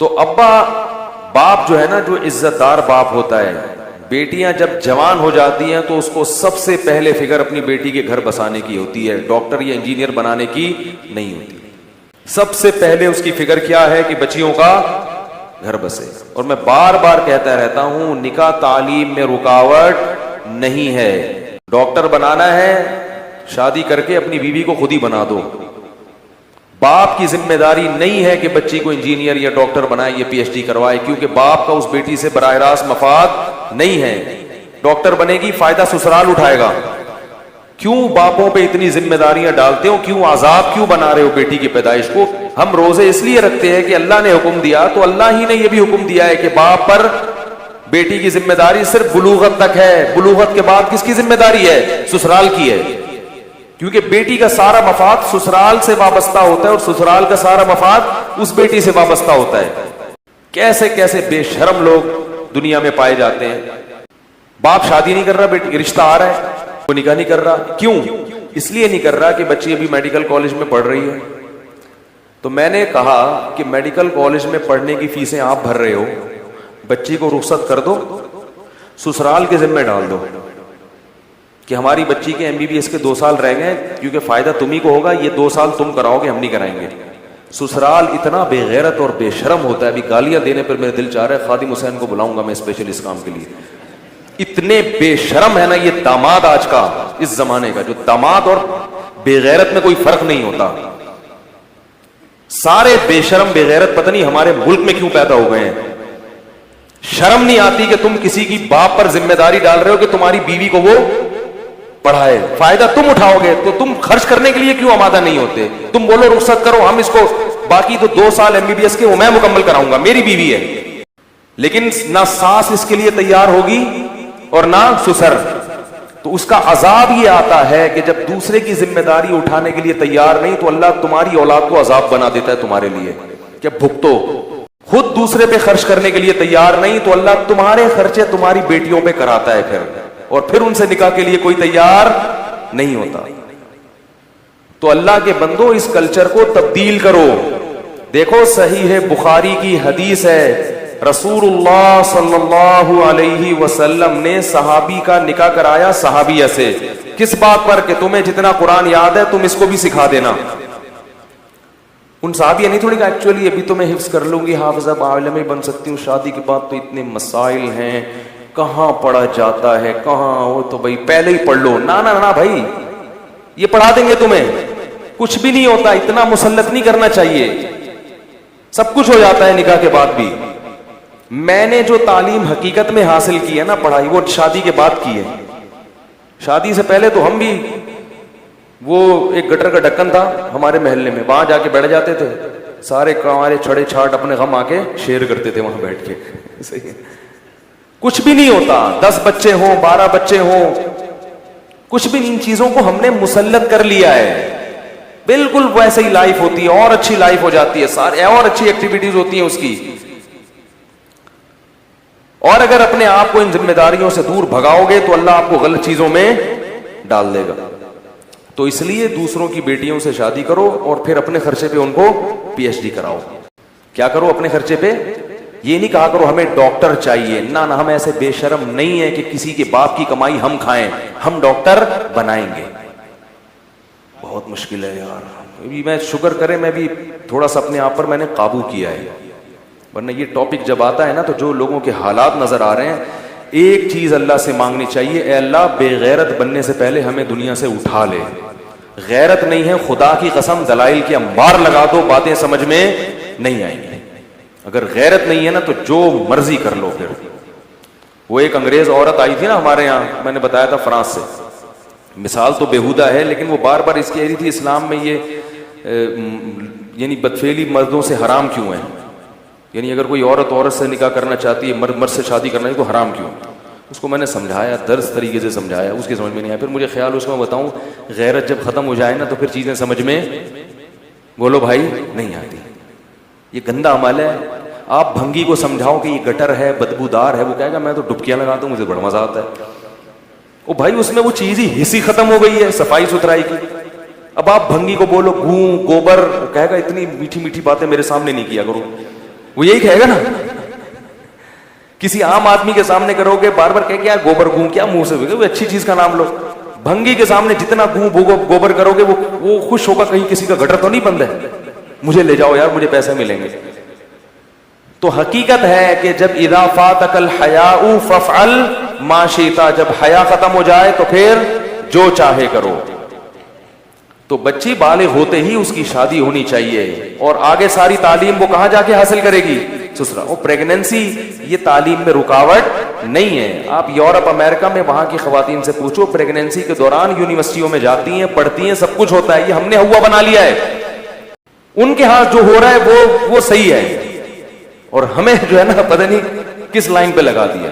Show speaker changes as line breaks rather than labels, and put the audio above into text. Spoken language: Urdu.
تو ابا باپ جو ہے نا، جو عزت دار باپ ہوتا ہے، بیٹیاں جب جوان ہو جاتی ہیں تو اس کو سب سے پہلے فکر اپنی بیٹی کے گھر بسانے کی ہوتی ہے، ڈاکٹر یا انجینئر بنانے کی نہیں ہوتی. سب سے پہلے اس کی فکر کیا ہے کہ بچیوں کا گھر بسے. اور میں بار بار کہتا رہتا ہوں، نکاح تعلیم میں رکاوٹ نہیں ہے. ڈاکٹر بنانا ہے، شادی کر کے اپنی بیوی کو خود ہی بنا دو. باپ کی ذمہ داری نہیں ہے کہ بچی کو انجینئر یا ڈاکٹر بنائے یا پی ایچ ڈی کروائے، کیونکہ باپ کا اس بیٹی سے براہ راست مفاد نہیں ہے. ڈاکٹر بنے گی، فائدہ سسرال اٹھائے گا. کیوں باپوں پہ اتنی ذمہ داریاں ڈالتے ہو؟ کیوں عذاب کیوں بنا رہے ہو بیٹی کی پیدائش کو؟ ہم روزے اس لیے رکھتے ہیں کہ اللہ نے حکم دیا، تو اللہ ہی نے یہ بھی حکم دیا ہے کہ باپ پر بیٹی کی ذمہ داری صرف بلوغت تک ہے. بلوغت کے بعد کس کی ذمہ داری ہے؟ سسرال کی ہے. کیونکہ بیٹی کا سارا مفاد سسرال سے وابستہ ہوتا ہے، اور سسرال کا سارا مفاد اس بیٹی سے وابستہ ہوتا ہے. کیسے کیسے بے شرم لوگ دنیا میں پائے جاتے ہیں. باپ شادی نہیں کر رہا، بیٹی رشتہ آ رہا ہے، وہ نکاح نہیں کر رہا. کیوں؟ اس لیے نہیں کر رہا کہ بچی ابھی میڈیکل کالج میں پڑھ رہی ہے. تو میں نے کہا کہ میڈیکل کالج میں پڑھنے کی فیسیں آپ بھر رہے ہو، بچی کو رخصت کر دو، سسرال کے ذمہ ڈال دو کہ ہماری بچی کے MBBS کے 2 سال رہ گئے، کیونکہ فائدہ تمہیں کو ہوگا، یہ 2 سال تم کراؤ گے، ہم نہیں کرائیں گے. سسرال اتنا بے غیرت اور بے شرم ہوتا ہے. ابھی گالیاں دینے پر میرے دل چاہ رہا ہے خادم حسین کو بلاؤں گا میں اسپیشل اس کام کے لیے. اتنے بے شرم ہے نا یہ داماد آج کا، اس زمانے کا، جو داماد اور بے غیرت میں کوئی فرق نہیں ہوتا. سارے بے شرم بے غیرت پتہ نہیں ہمارے ملک میں کیوں پیدا ہو گئے ہیں. شرم نہیں آتی کہ تم کسی کی باپ پر ذمہ داری ڈال رہے ہو کہ تمہاری بیوی کو وہ پڑھائے. فائدہ تم اٹھاؤ گے تو تم خرچ کرنے کے لیے کیوں آمادہ نہیں ہوتے؟ تم بولو رخصت کرو، ہم اس کو باقی تو 2 سال MBBS کے وہ میں مکمل کراؤں گا، میری بیوی ہے. لیکن نہ ساس اس کے لیے تیار ہوگی اور نہ سسر. تو اس کا عذاب یہ آتا ہے کہ جب دوسرے کی ذمہ داری اٹھانے کے لیے تیار نہیں تو اللہ تمہاری اولاد کو عذاب بنا دیتا ہے تمہارے لیے کہ بھگتو. خود دوسرے پہ خرچ کرنے کے لیے تیار نہیں تو اللہ تمہارے خرچے تمہاری بیٹیوں پہ کراتا ہے پھر، اور پھر ان سے نکاح کے لیے کوئی تیار نہیں ہوتا. تو اللہ کے بندو اس کلچر کو تبدیل کرو. دیکھو صحیح بخاری کی حدیث ہے، رسول اللہ صلی اللہ علیہ وسلم نے صحابی کا نکاح کرایا صحابیہ سے. کس بات پر؟ کہ تمہیں جتنا قرآن یاد ہے تم اس کو بھی سکھا دینا. ان صحابیہ نہیں تھوڑی کہ ایکچولی ابھی تو میں حفظ کر لوں گی، حافظہ عالم بن سکتی ہوں، شادی کے بعد تو اتنے مسائل ہیں، کہاں پڑھا جاتا ہے، کہاں، وہ تو بھائی پہلے ہی پڑھ لو. نہ بھائی، یہ پڑھا دیں گے تمہیں، کچھ بھی نہیں ہوتا. اتنا مسلط نہیں کرنا چاہیے، سب کچھ ہو جاتا ہے نکاح کے بعد بھی. میں نے جو تعلیم حقیقت میں حاصل کی ہے نا، پڑھائی، وہ شادی کے بعد کی ہے. شادی سے پہلے تو ہم بھی، وہ ایک گٹر کا ڈھکن تھا ہمارے محلے میں، وہاں جا کے بیٹھ جاتے تھے سارے ہمارے چھڑے چھاٹ اپنے غم آ کے شیئر کرتے تھے وہاں بیٹھ کے. صحیح، کچھ بھی نہیں ہوتا. 10 بچے ہوں، 12 بچے ہوں، کچھ بھی. ان چیزوں کو ہم نے مسلط کر لیا ہے. بالکل ویسے ہی لائف ہوتی ہے، اور اچھی لائف ہو جاتی ہے، سارے اور اچھی ایکٹیویٹیز ہوتی ہیں اس کی. اور اگر اپنے آپ کو ان ذمہ داریوں سے دور بھگاؤ گے تو اللہ آپ کو غلط چیزوں میں ڈال دے گا. تو اس لیے دوسروں کی بیٹیوں سے شادی کرو اور پھر اپنے خرچے پہ ان کو PhD کراؤ. کیا کرو اپنے خرچے پہ؟ یہ نہیں کہا کرو ہمیں ڈاکٹر چاہیے. نہ ہم ایسے بے شرم نہیں ہیں کہ کسی کے باپ کی کمائی ہم کھائیں، ہم ڈاکٹر بنائیں گے. بہت مشکل ہے یار. ابھی میں شکر کرے میں بھی تھوڑا سا اپنے آپ پر میں نے قابو کیا ہے، ورنہ یہ ٹاپک جب آتا ہے نا تو جو لوگوں کے حالات نظر آ رہے ہیں، ایک چیز اللہ سے مانگنی چاہیے، اے اللہ بے غیرت بننے سے پہلے ہمیں دنیا سے اٹھا لے. غیرت نہیں ہے، خدا کی قسم دلائل کے انبار لگا دو، باتیں سمجھ میں نہیں آئیں گی. اگر غیرت نہیں ہے نا تو جو مرضی کر لو. پھر وہ ایک انگریز عورت آئی تھی نا ہمارے یہاں، میں نے بتایا تھا فرانس سے، مثال تو بےہودہ ہے لیکن وہ بار بار اس کہہ رہی تھی اسلام میں یہ یعنی بدفعلی مردوں سے حرام کیوں ہے. یعنی اگر کوئی عورت سے نکاح کرنا چاہتی ہے، مرد سے شادی کرنا ہے تو حرام کیوں؟ اس کو میں نے سمجھایا، درس طریقے سے سمجھایا، اس کی سمجھ میں نہیں آیا. پھر مجھے خیال اس میں بتاؤں، غیرت جب ختم ہو جائے نا تو پھر چیزیں سمجھ میں، بولو بھائی، نہیں آتی. یہ گندا عمل ہے. آپ بھنگی کو سمجھاؤ کہ یہ گٹر ہے، بدبودار ہے، وہ کہے گا میں تو ڈبکیاں لگاتا ہوں، مجھے بڑا مزہ آتا ہے. او بھائی اس میں وہ چیز ہی حصی ختم ہو گئی ہے صفائی ستھرائی کی. اب آپ بھنگی کو بولو گوں گوبر، کہے گا اتنی میٹھی میٹھی باتیں میرے سامنے نہیں کیا کرو. وہ یہی کہے گا نا. کسی عام آدمی کے سامنے کرو گے بار بار کہہ کیا گوبر گوں کیا منہ سے وہ اچھی چیز کا نام لو. بھنگی کے سامنے جتنا گوبر کرو گے وہ خوش ہوگا کہیں کسی کا گٹر تو نہیں بند ہے, مجھے لے جاؤ یار مجھے پیسے ملیں گے. تو حقیقت ہے کہ جب اذا فاتک الحیاء فافعل ما شئت, جب حیا ختم ہو جائے تو پھر جو چاہے کرو. تو بچی بالغ ہوتے ہی اس کی شادی ہونی چاہیے, اور آگے ساری تعلیم وہ کہاں جا کے حاصل کرے گی؟ سسرا. وہ پریگننسی یہ تعلیم میں رکاوٹ نہیں ہے. آپ یورپ امریکہ میں وہاں کی خواتین سے پوچھو, پریگننسی کے دوران یونیورسٹیوں میں جاتی ہیں, پڑھتی ہیں, سب کچھ ہوتا ہے. یہ ہم نے ہوا بنا لیا ہے, ان کے ہاں جو ہو رہا ہے وہ صحیح ہے, اور ہمیں جو ہے نا پتہ نہیں کس لائن پہ لگا دیا.